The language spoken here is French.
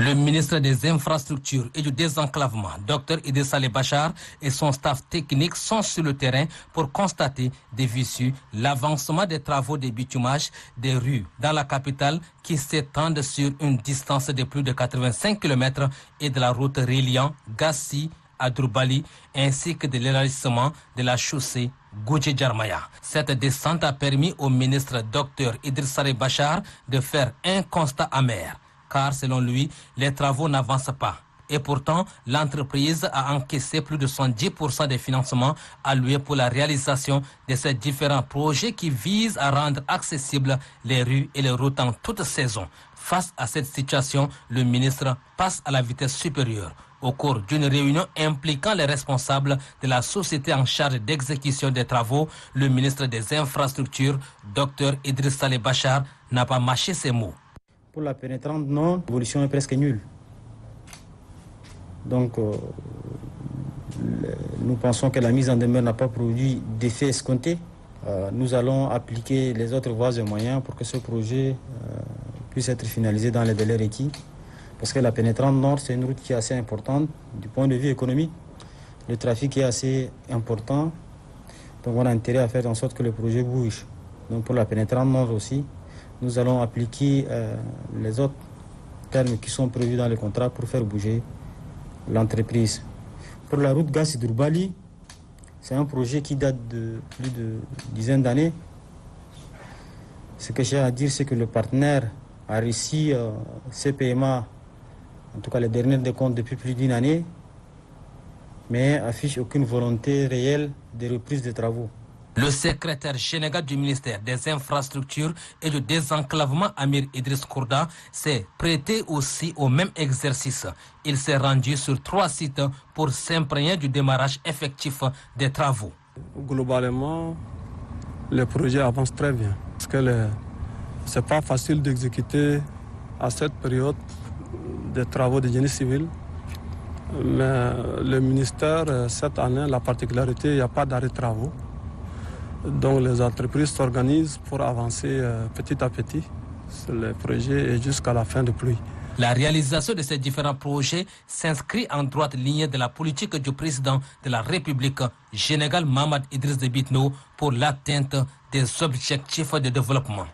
Le ministre des Infrastructures et du Désenclavement, Dr Idriss Saleh Bachar, et son staff technique sont sur le terrain pour constater des visu l'avancement des travaux de bitumage des rues dans la capitale qui s'étendent sur une distance de plus de 85 km et de la route reliant Gassi à Drourbali ainsi que de l'élargissement de la chaussée Goudji-Djarmaya. Cette descente a permis au ministre Dr Idriss Saleh Bachar de faire un constat amer. Car selon lui, les travaux n'avancent pas. Et pourtant, l'entreprise a encaissé plus de 70% des financements alloués pour la réalisation de ces différents projets qui visent à rendre accessibles les rues et les routes en toute saison. Face à cette situation, le ministre passe à la vitesse supérieure. Au cours d'une réunion impliquant les responsables de la société en charge d'exécution des travaux, le ministre des Infrastructures, Dr Idriss Saleh Bachar, n'a pas mâché ses mots. Pour la pénétrante nord, l'évolution est presque nulle. Donc, nous pensons que la mise en demeure n'a pas produit d'effet escompté. Nous allons appliquer les autres voies et moyens pour que ce projet puisse être finalisé dans les délais requis. Parce que la pénétrante nord, c'est une route qui est assez importante du point de vue économique. Le trafic est assez important. Donc, on a intérêt à faire en sorte que le projet bouge. Donc, pour la pénétrante nord aussi, nous allons appliquer les autres termes qui sont prévus dans le contrat pour faire bouger l'entreprise. Pour la route Gassi-Drourbali, c'est un projet qui date de plus de dizaine d'années. Ce que j'ai à dire, c'est que le partenaire a réussi ses PMA, en tout cas les derniers décomptes depuis plus d'une année, mais affiche aucune volonté réelle de reprise des travaux. Le secrétaire général du ministère des Infrastructures et du Désenclavement, Amir Idriss Kourda, s'est prêté aussi au même exercice. Il s'est rendu sur 3 sites pour s'imprégner du démarrage effectif des travaux. Globalement, le projet avance très bien. Parce que ce n'est pas facile d'exécuter à cette période des travaux de génie civil. Mais le ministère, cette année, la particularité, il n'y a pas d'arrêt de travaux. Donc les entreprises s'organisent pour avancer petit à petit sur le projet et jusqu'à la fin de pluie. La réalisation de ces différents projets s'inscrit en droite ligne de la politique du président de la République, général Mahamat Idriss Déby Itno, pour l'atteinte des objectifs de développement.